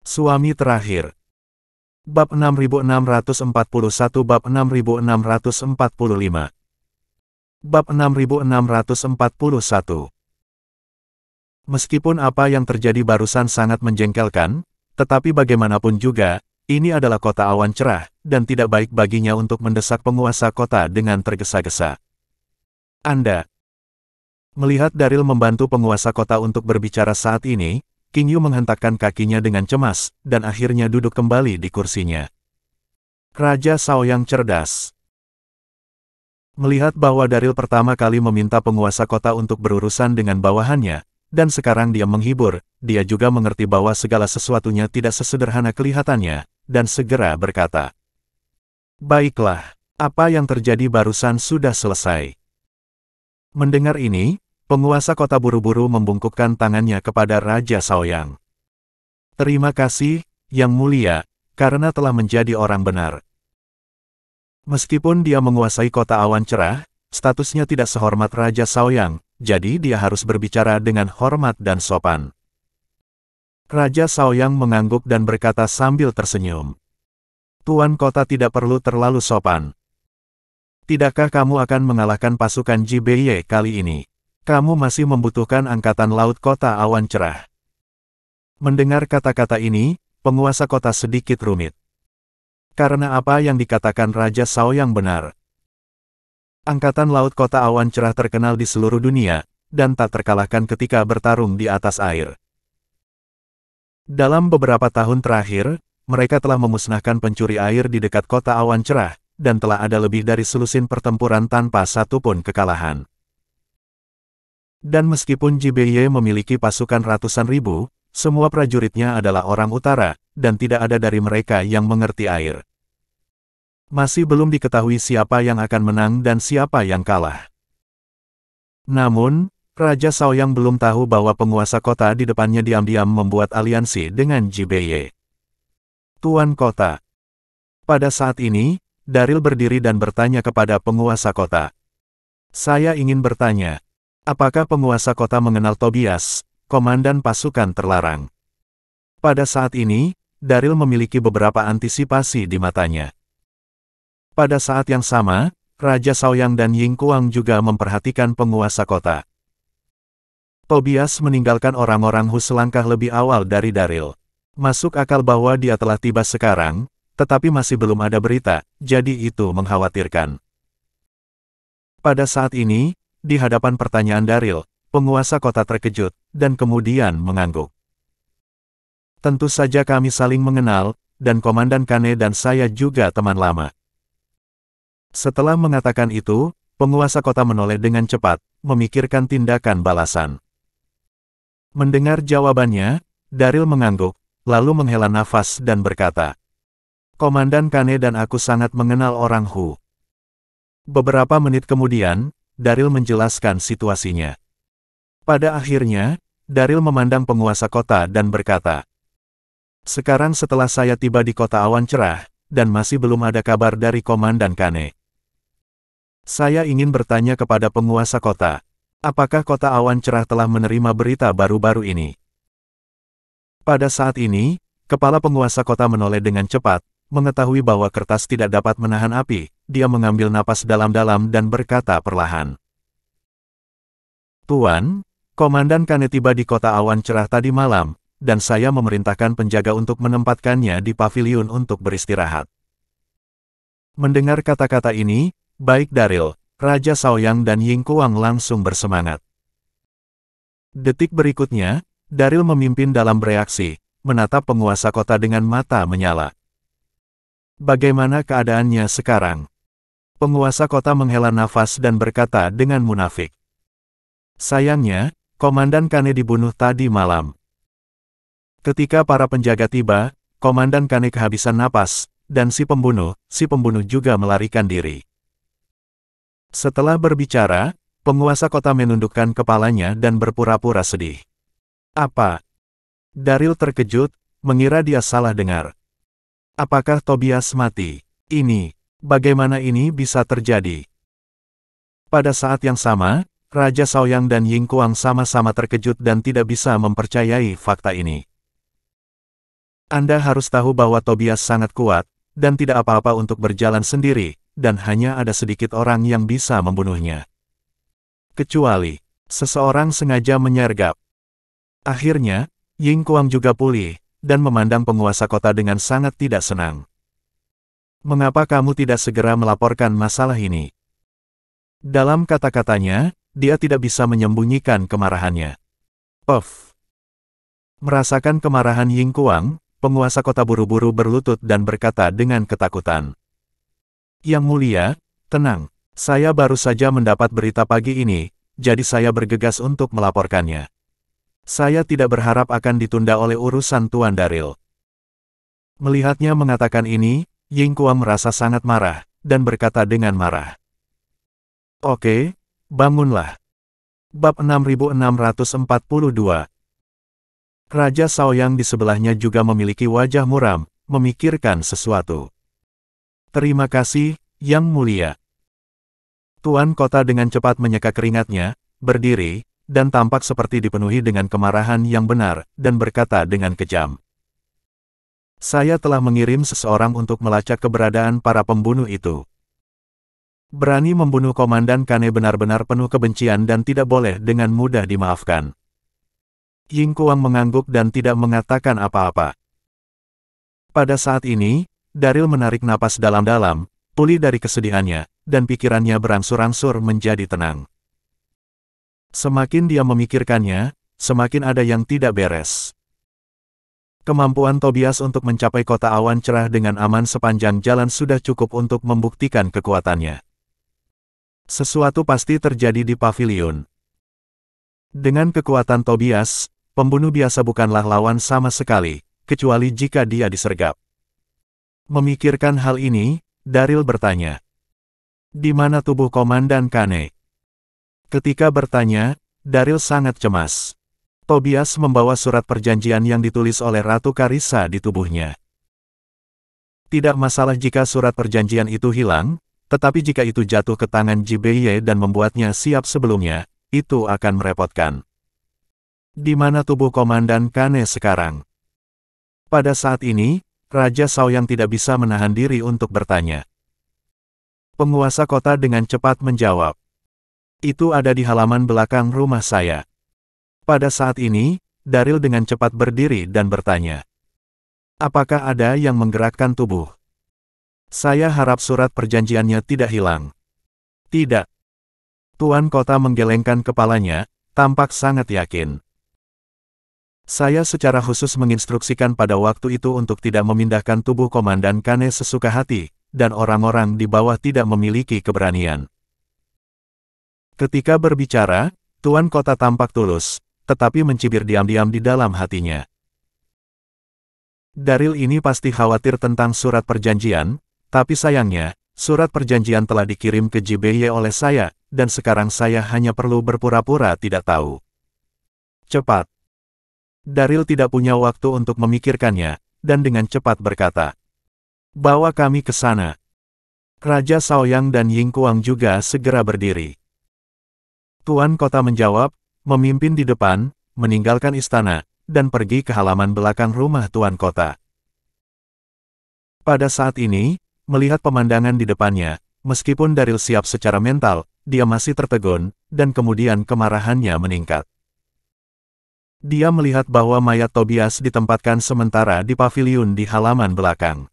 Suami terakhir. Bab 6641 Bab 6645 Bab 6641. Meskipun apa yang terjadi barusan sangat menjengkelkan, tetapi bagaimanapun juga, ini adalah kota awan cerah, dan tidak baik baginya untuk mendesak penguasa kota dengan tergesa-gesa. Anda melihat Daryl membantu penguasa kota untuk berbicara saat ini, King Yu menghentakkan kakinya dengan cemas, dan akhirnya duduk kembali di kursinya. Raja Shaoyang cerdas. Melihat bahwa Daryl pertama kali meminta penguasa kota untuk berurusan dengan bawahannya, dan sekarang dia menghibur, dia juga mengerti bahwa segala sesuatunya tidak sesederhana kelihatannya, dan segera berkata, "Baiklah, apa yang terjadi barusan sudah selesai." Mendengar ini, penguasa kota buru-buru membungkukkan tangannya kepada Raja Shaoyang. "Terima kasih, Yang Mulia, karena telah menjadi orang benar." Meskipun dia menguasai kota awan cerah, statusnya tidak sehormat Raja Shaoyang, jadi dia harus berbicara dengan hormat dan sopan. Raja Shaoyang mengangguk dan berkata sambil tersenyum, "Tuan kota tidak perlu terlalu sopan. Tidakkah kamu akan mengalahkan pasukan JBY kali ini? Kamu masih membutuhkan angkatan laut kota awan cerah." Mendengar kata-kata ini, penguasa kota sedikit rumit. Karena apa yang dikatakan Raja Shaoyang benar. Angkatan laut kota awan cerah terkenal di seluruh dunia, dan tak terkalahkan ketika bertarung di atas air. Dalam beberapa tahun terakhir, mereka telah memusnahkan pencuri air di dekat kota awan cerah, dan telah ada lebih dari selusin pertempuran tanpa satupun kekalahan. Dan meskipun JBY memiliki pasukan ratusan ribu, semua prajuritnya adalah orang utara, dan tidak ada dari mereka yang mengerti air. Masih belum diketahui siapa yang akan menang dan siapa yang kalah. Namun, Raja Shaoyang belum tahu bahwa penguasa kota di depannya diam-diam membuat aliansi dengan JBY. "Tuan kota." Pada saat ini, Daryl berdiri dan bertanya kepada penguasa kota. "Saya ingin bertanya, apakah penguasa kota mengenal Tobias, komandan pasukan terlarang?" Pada saat ini, Daryl memiliki beberapa antisipasi di matanya. Pada saat yang sama, Raja Shaoyang dan Ying Kuang juga memperhatikan penguasa kota. Tobias meninggalkan orang-orang Hu selangkah lebih awal dari Daryl. Masuk akal bahwa dia telah tiba sekarang, tetapi masih belum ada berita, jadi itu mengkhawatirkan. Pada saat ini, di hadapan pertanyaan Daryl, penguasa kota terkejut, dan kemudian mengangguk. "Tentu saja kami saling mengenal, dan Komandan Kane dan saya juga teman lama." Setelah mengatakan itu, penguasa kota menoleh dengan cepat, memikirkan tindakan balasan. Mendengar jawabannya, Daryl mengangguk, lalu menghela nafas dan berkata, "Komandan Kane dan aku sangat mengenal orang Hu." Beberapa menit kemudian, Daryl menjelaskan situasinya. Pada akhirnya, Daryl memandang penguasa kota dan berkata, "Sekarang setelah saya tiba di kota awan cerah, dan masih belum ada kabar dari Komandan Kane. Saya ingin bertanya kepada penguasa kota, apakah kota awan cerah telah menerima berita baru-baru ini?" Pada saat ini, kepala penguasa kota menoleh dengan cepat, mengetahui bahwa kertas tidak dapat menahan api, dia mengambil napas dalam-dalam dan berkata perlahan, "Tuan, Komandan Kane tiba di kota awan cerah tadi malam, dan saya memerintahkan penjaga untuk menempatkannya di paviliun untuk beristirahat." Mendengar kata-kata ini, baik Daryl, Raja Shaoyang dan Ying Kuang langsung bersemangat. Detik berikutnya, Daryl memimpin dalam bereaksi, menatap penguasa kota dengan mata menyala. "Bagaimana keadaannya sekarang?" Penguasa kota menghela nafas dan berkata dengan munafik, "Sayangnya, Komandan Kane dibunuh tadi malam." Ketika para penjaga tiba, Komandan Kane kehabisan napas, dan si pembunuh juga melarikan diri. Setelah berbicara, penguasa kota menundukkan kepalanya dan berpura-pura sedih. "Apa?" Daryl terkejut, mengira dia salah dengar. "Apakah Tobias mati? Bagaimana ini bisa terjadi?" Pada saat yang sama, Raja Shaoyang dan Ying Kuang sama-sama terkejut dan tidak bisa mempercayai fakta ini. Anda harus tahu bahwa Tobias sangat kuat, dan tidak apa-apa untuk berjalan sendiri, dan hanya ada sedikit orang yang bisa membunuhnya. Kecuali, seseorang sengaja menyergap. Akhirnya, Ying Kuang juga pulih, dan memandang penguasa kota dengan sangat tidak senang. Mengapa kamu tidak segera melaporkan masalah ini? Dalam kata-katanya, dia tidak bisa menyembunyikan kemarahannya. Puff. Merasakan kemarahan Ying Kuang, penguasa kota buru-buru berlutut dan berkata dengan ketakutan. Yang mulia, tenang. Saya baru saja mendapat berita pagi ini, jadi saya bergegas untuk melaporkannya. Saya tidak berharap akan ditunda oleh urusan Tuan Daril. Melihatnya mengatakan ini, Ying Kuang merasa sangat marah, dan berkata dengan marah. Oke, bangunlah. Bab 6642. Raja Shaoyang di sebelahnya juga memiliki wajah muram, memikirkan sesuatu. Terima kasih, Yang Mulia. Tuan kota dengan cepat menyeka keringatnya, berdiri, dan tampak seperti dipenuhi dengan kemarahan yang benar, dan berkata dengan kejam. Saya telah mengirim seseorang untuk melacak keberadaan para pembunuh itu. Berani membunuh Komandan Kane benar-benar penuh kebencian dan tidak boleh dengan mudah dimaafkan. Ying Kuang mengangguk dan tidak mengatakan apa-apa. Pada saat ini, Daril menarik napas dalam-dalam, pulih dari kesedihannya, dan pikirannya berangsur-angsur menjadi tenang. Semakin dia memikirkannya, semakin ada yang tidak beres. Kemampuan Tobias untuk mencapai kota awan cerah dengan aman sepanjang jalan sudah cukup untuk membuktikan kekuatannya. Sesuatu pasti terjadi di pavilion. Dengan kekuatan Tobias, pembunuh biasa bukanlah lawan sama sekali, kecuali jika dia disergap. Memikirkan hal ini, Daril bertanya. Di mana tubuh Komandan Kane? Ketika bertanya, Daril sangat cemas. Tobias membawa surat perjanjian yang ditulis oleh Ratu Karissa di tubuhnya. Tidak masalah jika surat perjanjian itu hilang, tetapi jika itu jatuh ke tangan Jibeye dan membuatnya siap sebelumnya, itu akan merepotkan. Di mana tubuh Komandan Kane sekarang? Pada saat ini, Raja Shaoyang tidak bisa menahan diri untuk bertanya. Penguasa kota dengan cepat menjawab. Itu ada di halaman belakang rumah saya. Pada saat ini, Daril dengan cepat berdiri dan bertanya. Apakah ada yang menggerakkan tubuh? Saya harap surat perjanjiannya tidak hilang. Tidak. Tuan kota menggelengkan kepalanya, tampak sangat yakin. Saya secara khusus menginstruksikan pada waktu itu untuk tidak memindahkan tubuh Komandan Kane sesuka hati, dan orang-orang di bawah tidak memiliki keberanian. Ketika berbicara, Tuan kota tampak tulus, tetapi mencibir diam-diam di dalam hatinya. Daril ini pasti khawatir tentang surat perjanjian, tapi sayangnya, surat perjanjian telah dikirim ke Jibeye oleh saya, dan sekarang saya hanya perlu berpura-pura tidak tahu. Cepat. Daril tidak punya waktu untuk memikirkannya, dan dengan cepat berkata. Bawa kami ke sana. Raja Shaoyang dan Ying Kuang juga segera berdiri. Tuan kota menjawab, memimpin di depan, meninggalkan istana, dan pergi ke halaman belakang rumah Tuan kota. Pada saat ini, melihat pemandangan di depannya, meskipun Daril siap secara mental, dia masih tertegun, dan kemudian kemarahannya meningkat. Dia melihat bahwa mayat Tobias ditempatkan sementara di paviliun di halaman belakang.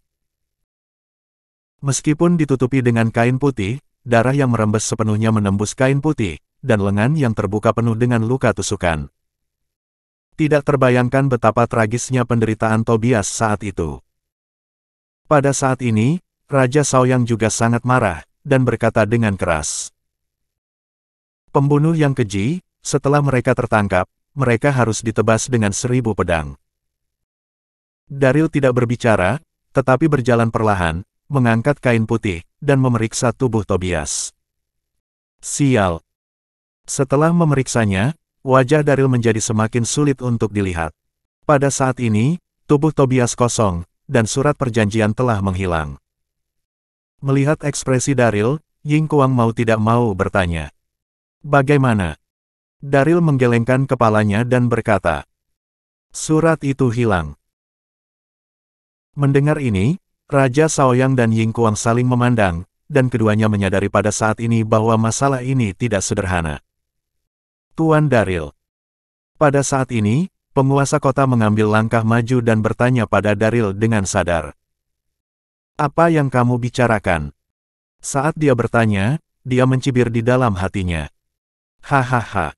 Meskipun ditutupi dengan kain putih, darah yang merembes sepenuhnya menembus kain putih, dan lengan yang terbuka penuh dengan luka tusukan. Tidak terbayangkan betapa tragisnya penderitaan Tobias saat itu. Pada saat ini, Raja Shaoyang juga sangat marah, dan berkata dengan keras. Pembunuh yang keji, setelah mereka tertangkap, mereka harus ditebas dengan 1000 pedang. Daril tidak berbicara, tetapi berjalan perlahan, mengangkat kain putih, dan memeriksa tubuh Tobias. Sial. Setelah memeriksanya, wajah Daril menjadi semakin sulit untuk dilihat. Pada saat ini, tubuh Tobias kosong, dan surat perjanjian telah menghilang. Melihat ekspresi Daril, Ying Kuang mau tidak mau bertanya. Bagaimana? Daril menggelengkan kepalanya dan berkata. Surat itu hilang. Mendengar ini, Raja Shaoyang dan Ying Kuang saling memandang, dan keduanya menyadari pada saat ini bahwa masalah ini tidak sederhana. Tuan Daril. Pada saat ini, penguasa kota mengambil langkah maju dan bertanya pada Daril dengan sadar. Apa yang kamu bicarakan? Saat dia bertanya, dia mencibir di dalam hatinya. Hahaha.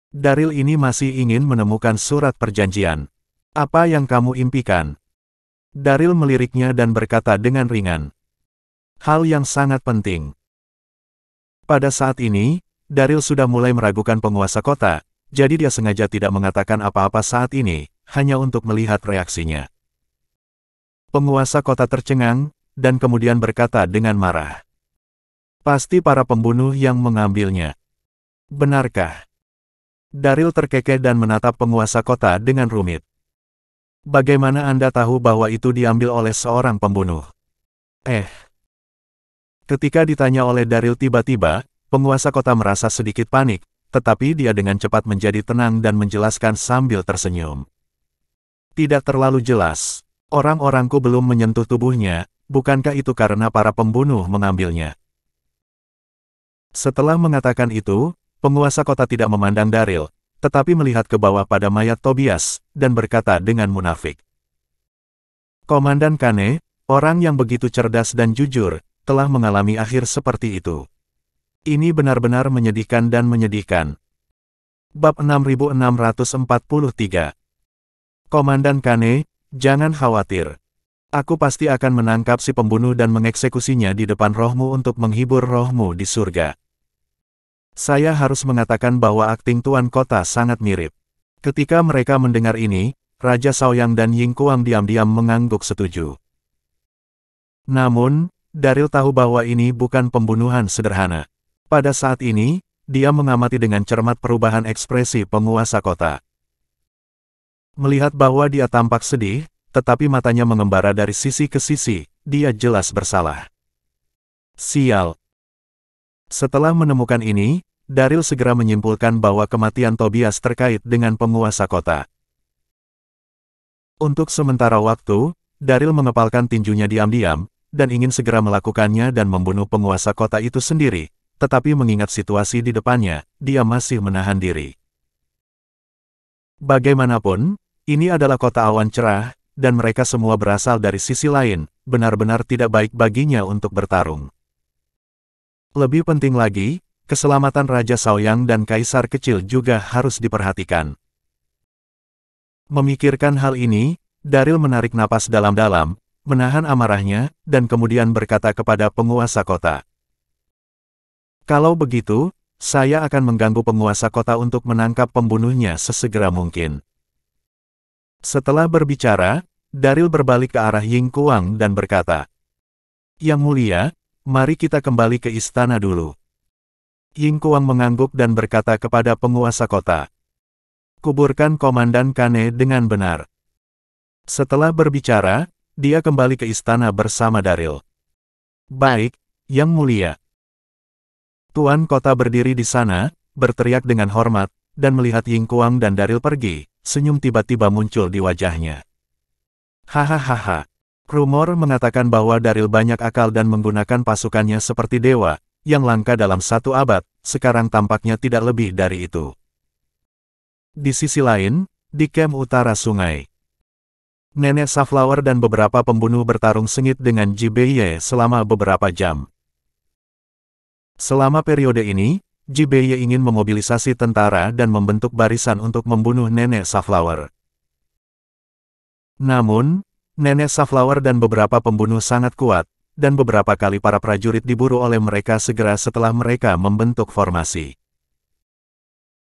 Daril ini masih ingin menemukan surat perjanjian. Apa yang kamu impikan? Daril meliriknya dan berkata dengan ringan. Hal yang sangat penting. Pada saat ini, Daril sudah mulai meragukan penguasa kota, jadi dia sengaja tidak mengatakan apa-apa saat ini, hanya untuk melihat reaksinya. Penguasa kota tercengang, dan kemudian berkata dengan marah. Pasti para pembunuh yang mengambilnya. Benarkah? Daril terkekeh dan menatap penguasa kota dengan rumit. Bagaimana Anda tahu bahwa itu diambil oleh seorang pembunuh? Ketika ditanya oleh Daril tiba-tiba, penguasa kota merasa sedikit panik, tetapi dia dengan cepat menjadi tenang dan menjelaskan sambil tersenyum. Tidak terlalu jelas. Orang-orangku belum menyentuh tubuhnya, bukankah itu karena para pembunuh mengambilnya? Setelah mengatakan itu, penguasa kota tidak memandang Daril, tetapi melihat ke bawah pada mayat Tobias, dan berkata dengan munafik. Komandan Kane, orang yang begitu cerdas dan jujur, telah mengalami akhir seperti itu. Ini benar-benar menyedihkan dan menyedihkan. Bab 6643. Komandan Kane, jangan khawatir. Aku pasti akan menangkap si pembunuh dan mengeksekusinya di depan rohmu untuk menghibur rohmu di surga. Saya harus mengatakan bahwa akting Tuan Kota sangat mirip. Ketika mereka mendengar ini, Raja Shaoyang dan Ying Kuang diam-diam mengangguk setuju. Namun, Daril tahu bahwa ini bukan pembunuhan sederhana. Pada saat ini, dia mengamati dengan cermat perubahan ekspresi penguasa kota. Melihat bahwa dia tampak sedih, tetapi matanya mengembara dari sisi ke sisi, dia jelas bersalah. Sial. Setelah menemukan ini, Daril segera menyimpulkan bahwa kematian Tobias terkait dengan penguasa kota. Untuk sementara waktu, Daril mengepalkan tinjunya diam-diam, dan ingin segera melakukannya dan membunuh penguasa kota itu sendiri, tetapi mengingat situasi di depannya, dia masih menahan diri. Bagaimanapun, ini adalah kota awan cerah, dan mereka semua berasal dari sisi lain, benar-benar tidak baik baginya untuk bertarung. Lebih penting lagi, keselamatan Raja Shaoyang dan Kaisar Kecil juga harus diperhatikan. Memikirkan hal ini, Daril menarik napas dalam-dalam, menahan amarahnya, dan kemudian berkata kepada penguasa kota. Kalau begitu, saya akan mengganggu penguasa kota untuk menangkap pembunuhnya sesegera mungkin. Setelah berbicara, Daril berbalik ke arah Ying Kuang dan berkata, Yang mulia, mari kita kembali ke istana dulu. Ying Kuang mengangguk dan berkata kepada penguasa kota, kuburkan Komandan Kane dengan benar. Setelah berbicara, dia kembali ke istana bersama Daril. Baik, Yang mulia. Tuan kota berdiri di sana, berteriak dengan hormat, dan melihat Ying Kuang dan Daril pergi, senyum tiba-tiba muncul di wajahnya. Hahaha. Rumor mengatakan bahwa Daril banyak akal dan menggunakan pasukannya seperti dewa, yang langka dalam satu abad, sekarang tampaknya tidak lebih dari itu. Di sisi lain, di kem utara sungai, Nenek Safflower dan beberapa pembunuh bertarung sengit dengan Ji Beiye selama beberapa jam. Selama periode ini, Ji Beiye ingin memobilisasi tentara dan membentuk barisan untuk membunuh Nenek Safflower. Namun, Nenek Safflower dan beberapa pembunuh sangat kuat, dan beberapa kali para prajurit diburu oleh mereka segera setelah mereka membentuk formasi.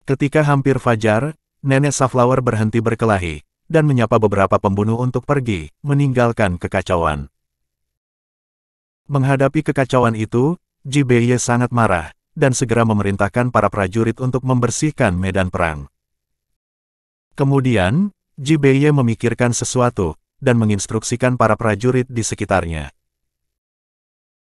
Ketika hampir fajar, Nenek Safflower berhenti berkelahi, dan menyapa beberapa pembunuh untuk pergi, meninggalkan kekacauan. Menghadapi kekacauan itu, Ji Beiye sangat marah, dan segera memerintahkan para prajurit untuk membersihkan medan perang. Kemudian, Ji Beiye memikirkan sesuatu, dan menginstruksikan para prajurit di sekitarnya.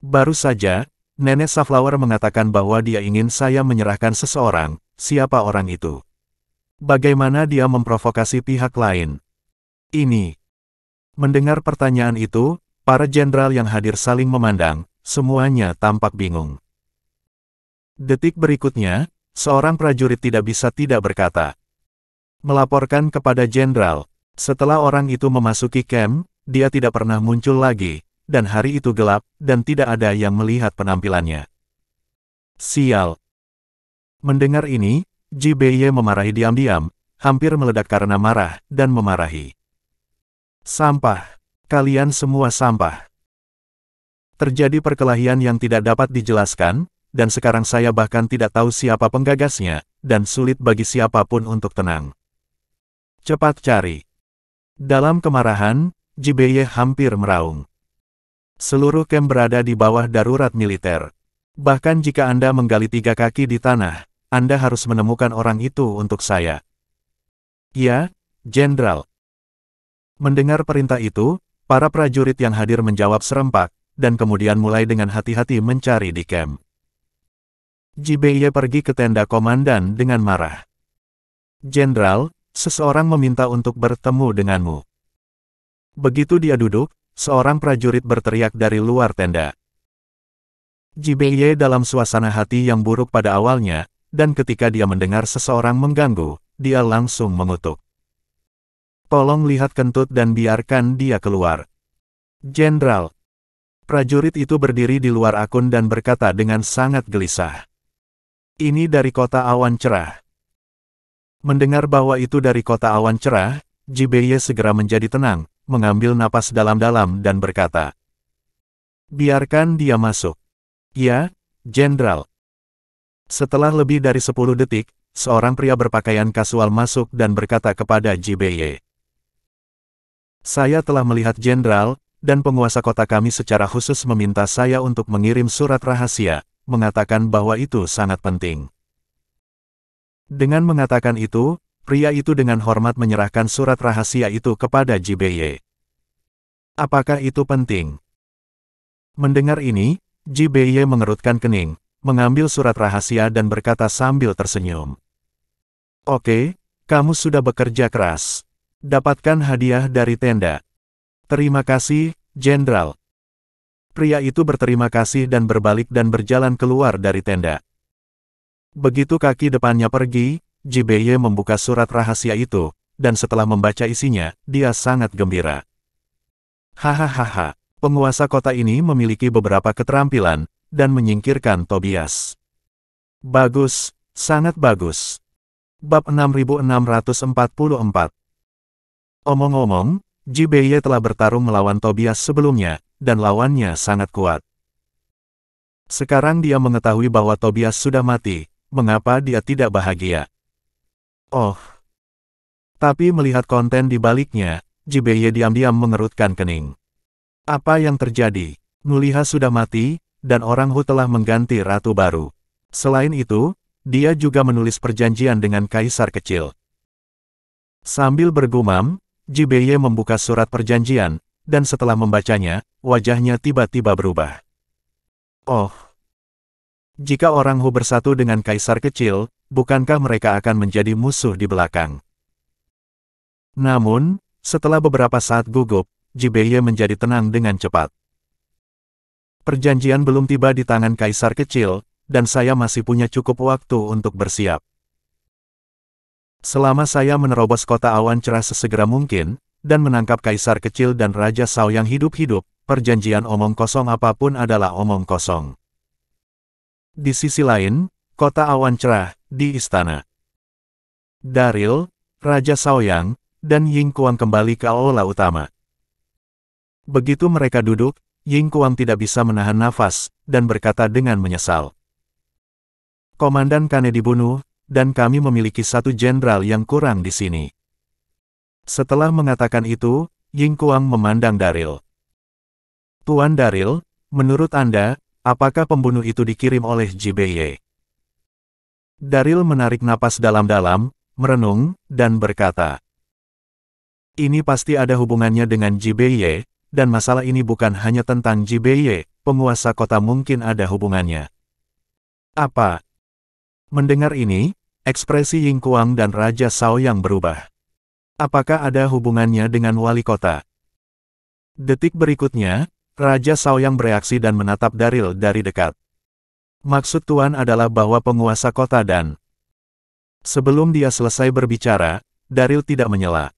Baru saja, Nenek Safflower mengatakan bahwa dia ingin saya menyerahkan seseorang, siapa orang itu? Bagaimana dia memprovokasi pihak lain? Ini. Mendengar pertanyaan itu, para jenderal yang hadir saling memandang, semuanya tampak bingung. Detik berikutnya, seorang prajurit tidak bisa tidak berkata. Melaporkan kepada jenderal. Setelah orang itu memasuki camp, dia tidak pernah muncul lagi, dan hari itu gelap, dan tidak ada yang melihat penampilannya. Sial. Mendengar ini, Ji Beye memarahi diam-diam, hampir meledak karena marah, dan memarahi. Sampah. Kalian semua sampah. Terjadi perkelahian yang tidak dapat dijelaskan, dan sekarang saya bahkan tidak tahu siapa penggagasnya, dan sulit bagi siapapun untuk tenang. Cepat cari. Dalam kemarahan, Ji Beye hampir meraung. Seluruh camp berada di bawah darurat militer. Bahkan jika Anda menggali 3 kaki di tanah, Anda harus menemukan orang itu untuk saya. Ya, Jenderal. Mendengar perintah itu, para prajurit yang hadir menjawab serempak, dan kemudian mulai dengan hati-hati mencari di camp. Ji Beye pergi ke tenda komandan dengan marah. Jenderal, seseorang meminta untuk bertemu denganmu. Begitu dia duduk, seorang prajurit berteriak dari luar tenda. Ji Beye dalam suasana hati yang buruk pada awalnya, dan ketika dia mendengar seseorang mengganggu, dia langsung mengutuk. Tolong lihat kentut dan biarkan dia keluar. Jenderal. Prajurit itu berdiri di luar akun dan berkata dengan sangat gelisah. Ini dari kota awan cerah. Mendengar bahwa itu dari kota awan cerah, Ji Beye segera menjadi tenang, mengambil napas dalam-dalam dan berkata. Biarkan dia masuk. Ya, Jenderal. Setelah lebih dari 10 detik, seorang pria berpakaian kasual masuk dan berkata kepada Ji Beye. Saya telah melihat Jenderal, dan penguasa kota kami secara khusus meminta saya untuk mengirim surat rahasia, mengatakan bahwa itu sangat penting. Dengan mengatakan itu, pria itu dengan hormat menyerahkan surat rahasia itu kepada Ji Beye. Apakah itu penting? Mendengar ini, Ji Beye mengerutkan kening, mengambil surat rahasia dan berkata sambil tersenyum. Oke, kamu sudah bekerja keras. Dapatkan hadiah dari tenda. Terima kasih, Jenderal. Pria itu berterima kasih dan berbalik dan berjalan keluar dari tenda. Begitu kaki depannya pergi, Ji Beye membuka surat rahasia itu, dan setelah membaca isinya, dia sangat gembira. Hahaha, penguasa kota ini memiliki beberapa keterampilan, dan menyingkirkan Tobias. Bagus, sangat bagus. Bab 6644. Omong-omong, Ji Beye telah bertarung melawan Tobias sebelumnya, dan lawannya sangat kuat. Sekarang dia mengetahui bahwa Tobias sudah mati, mengapa dia tidak bahagia? Oh. Tapi melihat konten di baliknya, Ji Beye diam-diam mengerutkan kening. Apa yang terjadi? Nuliha sudah mati, dan orang Hu telah mengganti ratu baru. Selain itu, dia juga menulis perjanjian dengan kaisar kecil. Sambil bergumam, Ji Beye membuka surat perjanjian, dan setelah membacanya, wajahnya tiba-tiba berubah. Oh. Jika orang Hu bersatu dengan kaisar kecil, bukankah mereka akan menjadi musuh di belakang? Namun, setelah beberapa saat gugup, Ji Beye menjadi tenang dengan cepat. Perjanjian belum tiba di tangan kaisar kecil, dan saya masih punya cukup waktu untuk bersiap. Selama saya menerobos kota awan cerah sesegera mungkin, dan menangkap kaisar kecil dan Raja Sao yang hidup-hidup, perjanjian omong kosong apapun adalah omong kosong. Di sisi lain, kota awan cerah, di istana. Daril, Raja Saoyang, dan Ying Kuang kembali ke aula utama. Begitu mereka duduk, Ying Kuang tidak bisa menahan nafas, dan berkata dengan menyesal. Komandan Kane dibunuh, dan kami memiliki satu jenderal yang kurang di sini. Setelah mengatakan itu, Ying Kuang memandang Daril. Tuan Daril, menurut Anda, apakah pembunuh itu dikirim oleh Ji Beye? Daril menarik napas dalam-dalam, merenung, dan berkata. Ini pasti ada hubungannya dengan Ji Beye, dan masalah ini bukan hanya tentang Ji Beye, penguasa kota mungkin ada hubungannya. Apa? Mendengar ini, ekspresi Ying Kuang dan Raja Sao yang berubah. Apakah ada hubungannya dengan wali kota? Detik berikutnya, Raja Shaoyang bereaksi dan menatap Daryl dari dekat. Maksud Tuan adalah bahwa penguasa kota dan... Sebelum dia selesai berbicara, Daryl tidak menyela.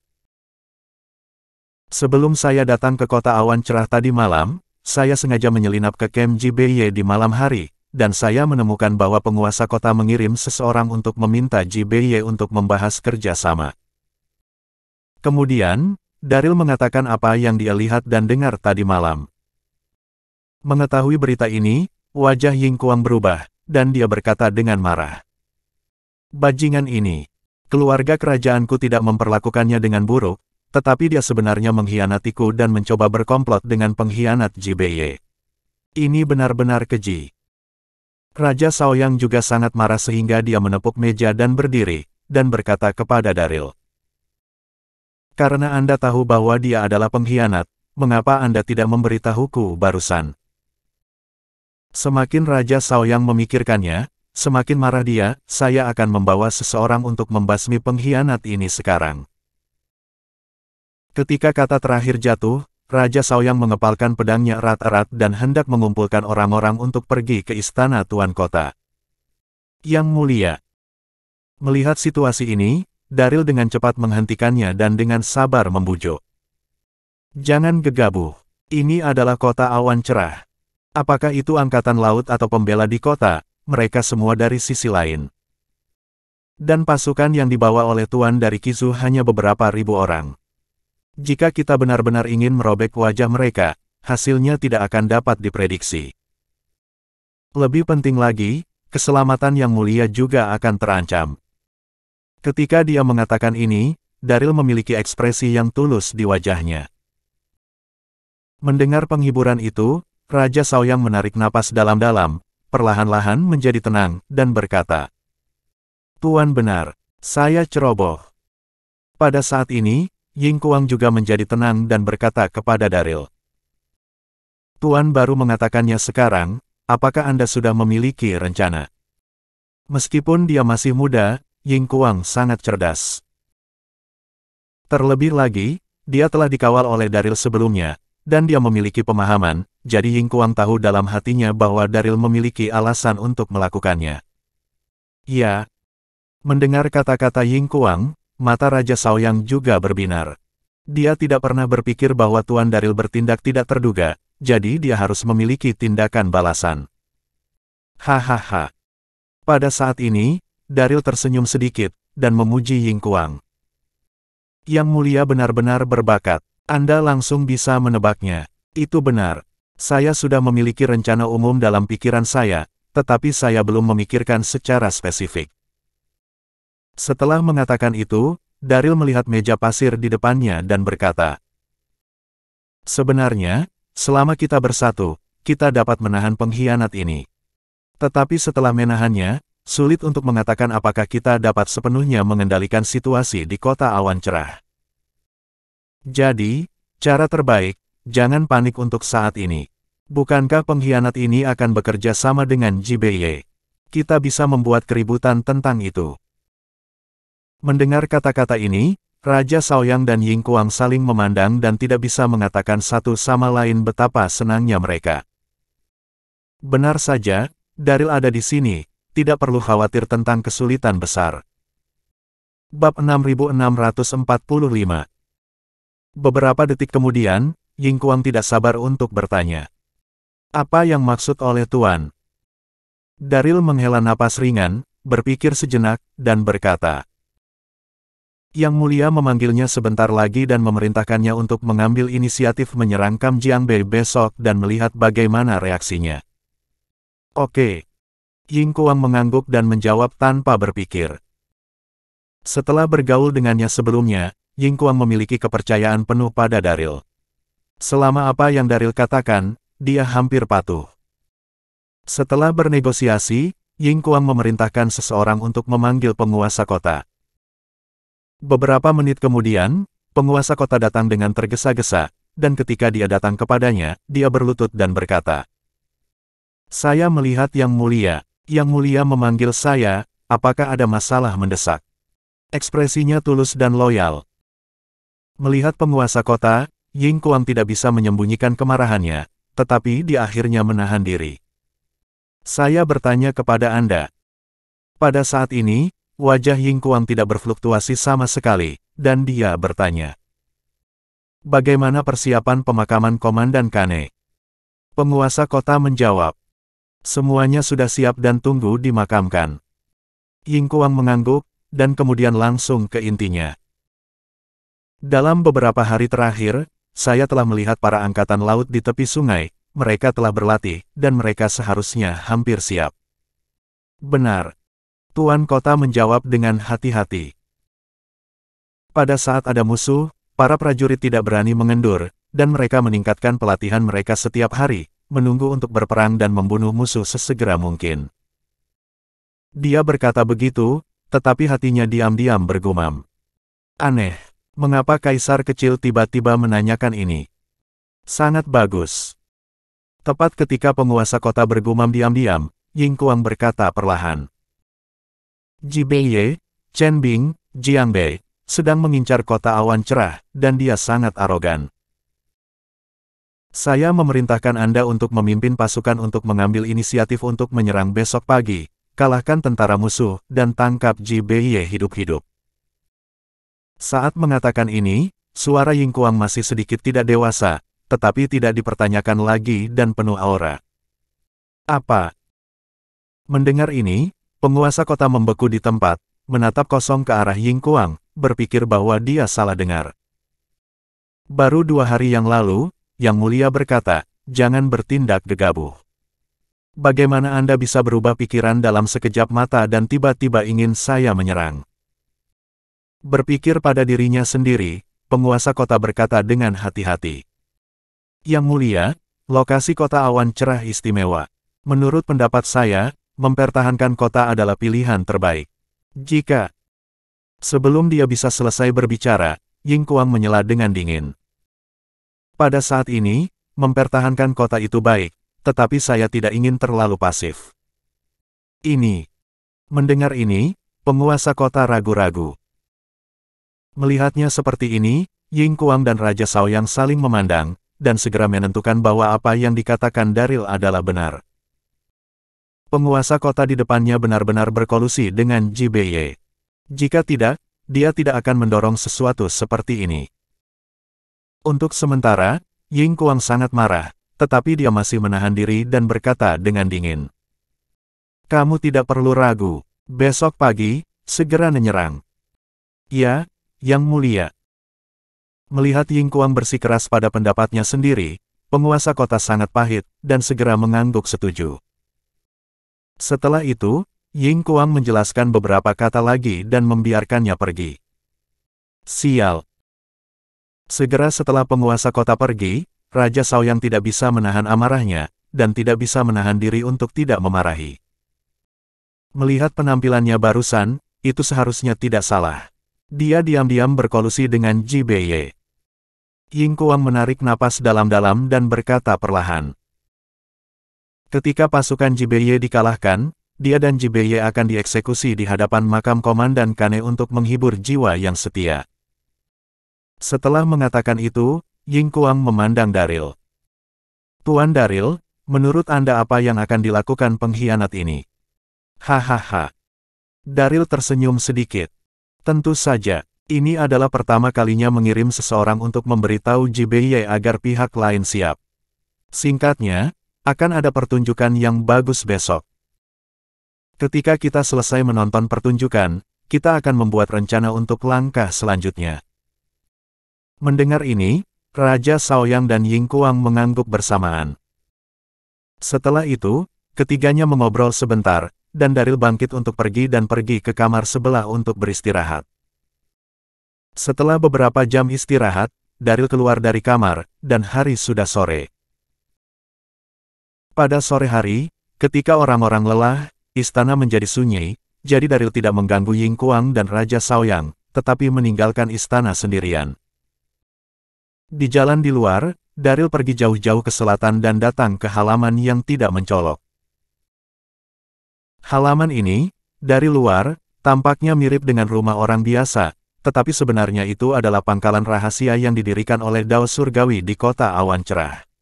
Sebelum saya datang ke kota awan cerah tadi malam, saya sengaja menyelinap ke Camp Jibeye di malam hari, dan saya menemukan bahwa penguasa kota mengirim seseorang untuk meminta Jibeye untuk membahas kerjasama. Kemudian, Daryl mengatakan apa yang dia lihat dan dengar tadi malam. Mengetahui berita ini, wajah Ying Kuang berubah, dan dia berkata dengan marah. Bajingan ini. Keluarga kerajaanku tidak memperlakukannya dengan buruk, tetapi dia sebenarnya mengkhianatiku dan mencoba berkomplot dengan pengkhianat Jibeye. Ini benar-benar keji. Raja Shaoyang juga sangat marah sehingga dia menepuk meja dan berdiri, dan berkata kepada Daryl. Karena Anda tahu bahwa dia adalah pengkhianat, mengapa Anda tidak memberitahuku barusan? Semakin Raja Shaoyang memikirkannya, semakin marah dia, saya akan membawa seseorang untuk membasmi pengkhianat ini sekarang. Ketika kata terakhir jatuh, Raja Shaoyang mengepalkan pedangnya erat-erat dan hendak mengumpulkan orang-orang untuk pergi ke istana Tuan Kota. Yang mulia. Melihat situasi ini, Daryl dengan cepat menghentikannya dan dengan sabar membujuk. Jangan gegabah. Ini adalah kota awan cerah. Apakah itu angkatan laut atau pembela di kota? Mereka semua dari sisi lain. Dan pasukan yang dibawa oleh Tuan dari Kizu hanya beberapa ribu orang. Jika kita benar-benar ingin merobek wajah mereka, hasilnya tidak akan dapat diprediksi. Lebih penting lagi, keselamatan yang mulia juga akan terancam. Ketika dia mengatakan ini, Daryl memiliki ekspresi yang tulus di wajahnya. Mendengar penghiburan itu, Raja Shaoyang menarik napas dalam-dalam, perlahan-lahan menjadi tenang, dan berkata, Tuan benar, saya ceroboh. Pada saat ini, Ying Kuang juga menjadi tenang dan berkata kepada Daryl. Tuan baru mengatakannya sekarang, apakah Anda sudah memiliki rencana? Meskipun dia masih muda, Ying Kuang sangat cerdas. Terlebih lagi, dia telah dikawal oleh Daryl sebelumnya, dan dia memiliki pemahaman, jadi Ying Kuang tahu dalam hatinya bahwa Daryl memiliki alasan untuk melakukannya. Ya. Mendengar kata-kata Ying Kuang, mata Raja Shaoyang juga berbinar. Dia tidak pernah berpikir bahwa Tuan Daryl bertindak tidak terduga, jadi dia harus memiliki tindakan balasan. Hahaha. Pada saat ini, Daryl tersenyum sedikit, dan memuji Ying Kuang. Yang mulia benar-benar berbakat. Anda langsung bisa menebaknya. Itu benar. Saya sudah memiliki rencana umum dalam pikiran saya, tetapi saya belum memikirkan secara spesifik. Setelah mengatakan itu, Daryl melihat meja pasir di depannya dan berkata, sebenarnya, selama kita bersatu, kita dapat menahan pengkhianat ini. Tetapi setelah menahannya, sulit untuk mengatakan apakah kita dapat sepenuhnya mengendalikan situasi di kota awan cerah. Jadi, cara terbaik, jangan panik untuk saat ini. Bukankah pengkhianat ini akan bekerja sama dengan Jibeye? Kita bisa membuat keributan tentang itu. Mendengar kata-kata ini, Raja Shaoyang dan Ying Kuang saling memandang dan tidak bisa mengatakan satu sama lain betapa senangnya mereka. Benar saja, Daryl ada di sini, tidak perlu khawatir tentang kesulitan besar. Bab 6645. Beberapa detik kemudian, Ying Kuang tidak sabar untuk bertanya. Apa yang maksud oleh Tuan? Daryl menghela napas ringan, berpikir sejenak, dan berkata. Yang mulia memanggilnya sebentar lagi dan memerintahkannya untuk mengambil inisiatif menyerang Kam Jiangbei besok dan melihat bagaimana reaksinya. Oke. Ying Kuang mengangguk dan menjawab tanpa berpikir. Setelah bergaul dengannya sebelumnya, Ying Kuang memiliki kepercayaan penuh pada Daryl. Selama apa yang Daryl katakan, dia hampir patuh. Setelah bernegosiasi, Ying Kuang memerintahkan seseorang untuk memanggil penguasa kota. Beberapa menit kemudian, penguasa kota datang dengan tergesa-gesa, dan ketika dia datang kepadanya, dia berlutut dan berkata, saya melihat Yang Mulia memanggil saya, apakah ada masalah mendesak? Ekspresinya tulus dan loyal. Melihat penguasa kota, Ying Kuang tidak bisa menyembunyikan kemarahannya, tetapi dia akhirnya menahan diri. Saya bertanya kepada Anda. Pada saat ini, wajah Ying Kuang tidak berfluktuasi sama sekali, dan dia bertanya. Bagaimana persiapan pemakaman Komandan Kane? Penguasa kota menjawab. Semuanya sudah siap dan tunggu dimakamkan. Ying Kuang mengangguk, dan kemudian langsung ke intinya. Dalam beberapa hari terakhir, saya telah melihat para angkatan laut di tepi sungai, mereka telah berlatih, dan mereka seharusnya hampir siap. Benar. Tuan kota menjawab dengan hati-hati. Pada saat ada musuh, para prajurit tidak berani mengendur, dan mereka meningkatkan pelatihan mereka setiap hari, menunggu untuk berperang dan membunuh musuh sesegera mungkin. Dia berkata begitu, tetapi hatinya diam-diam bergumam. Aneh, mengapa kaisar kecil tiba-tiba menanyakan ini? Sangat bagus. Tepat ketika penguasa kota bergumam diam-diam, Ying Kuang berkata perlahan. Ji Beiye, Chen Bing, Jiang Bei, sedang mengincar kota awan cerah, dan dia sangat arogan. Saya memerintahkan Anda untuk memimpin pasukan untuk mengambil inisiatif untuk menyerang besok pagi, kalahkan tentara musuh, dan tangkap Ji Beiye hidup-hidup. Saat mengatakan ini, suara Ying Kuang masih sedikit tidak dewasa, tetapi tidak dipertanyakan lagi dan penuh aura. Apa? Mendengar ini, penguasa kota membeku di tempat, menatap kosong ke arah Ying Kuang, berpikir bahwa dia salah dengar. Baru 2 hari yang lalu, Yang Mulia berkata, jangan bertindak gegabah. Bagaimana Anda bisa berubah pikiran dalam sekejap mata dan tiba-tiba ingin saya menyerang? Berpikir pada dirinya sendiri, penguasa kota berkata dengan hati-hati. Yang Mulia, lokasi kota awan cerah istimewa. Menurut pendapat saya, mempertahankan kota adalah pilihan terbaik. Jika... Sebelum dia bisa selesai berbicara, Ying Kuang menyela dengan dingin. Pada saat ini, mempertahankan kota itu baik, tetapi saya tidak ingin terlalu pasif. Ini. Mendengar ini, penguasa kota ragu-ragu. Melihatnya seperti ini, Ying Kuang dan Raja Shaoyang saling memandang, dan segera menentukan bahwa apa yang dikatakan Daril adalah benar. Penguasa kota di depannya benar-benar berkolusi dengan Ji Beiye. Jika tidak, dia tidak akan mendorong sesuatu seperti ini. Untuk sementara, Ying Kuang sangat marah, tetapi dia masih menahan diri dan berkata dengan dingin. Kamu tidak perlu ragu, besok pagi, segera menyerang. Ya, Yang Mulia. Melihat Ying Kuang bersikeras pada pendapatnya sendiri, penguasa kota sangat pahit, dan segera mengangguk setuju. Setelah itu, Ying Kuang menjelaskan beberapa kata lagi dan membiarkannya pergi. Sial. Segera setelah penguasa kota pergi, Raja Shaoyang tidak bisa menahan amarahnya, dan tidak bisa menahan diri untuk tidak memarahi. Melihat penampilannya barusan, itu seharusnya tidak salah. Dia diam-diam berkolusi dengan Ji Beiye. Ying Kuang menarik napas dalam-dalam dan berkata perlahan. Ketika pasukan Ji Beiye dikalahkan, dia dan Ji Beiye akan dieksekusi di hadapan makam Komandan Kane untuk menghibur jiwa yang setia. Setelah mengatakan itu, Ying Kuang memandang Daril. Tuan Daril, menurut Anda apa yang akan dilakukan pengkhianat ini? Hahaha. Daril tersenyum sedikit. Tentu saja, ini adalah pertama kalinya mengirim seseorang untuk memberitahu Ji Beiye agar pihak lain siap. Singkatnya, akan ada pertunjukan yang bagus besok. Ketika kita selesai menonton pertunjukan, kita akan membuat rencana untuk langkah selanjutnya. Mendengar ini, Raja Shaoyang dan Ying Kuang mengangguk bersamaan. Setelah itu, ketiganya mengobrol sebentar, dan Daril bangkit untuk pergi ke kamar sebelah untuk beristirahat. Setelah beberapa jam istirahat, Daril keluar dari kamar, dan hari sudah sore. Pada sore hari, ketika orang-orang lelah, istana menjadi sunyi, jadi Daril tidak mengganggu Ying Kuang dan Raja Shaoyang, tetapi meninggalkan istana sendirian. Di jalan di luar, Daril pergi jauh-jauh ke selatan dan datang ke halaman yang tidak mencolok. Halaman ini, dari luar, tampaknya mirip dengan rumah orang biasa, Tetapi sebenarnya itu adalah pangkalan rahasia yang didirikan oleh Dao Surgawi di kota awan cerah.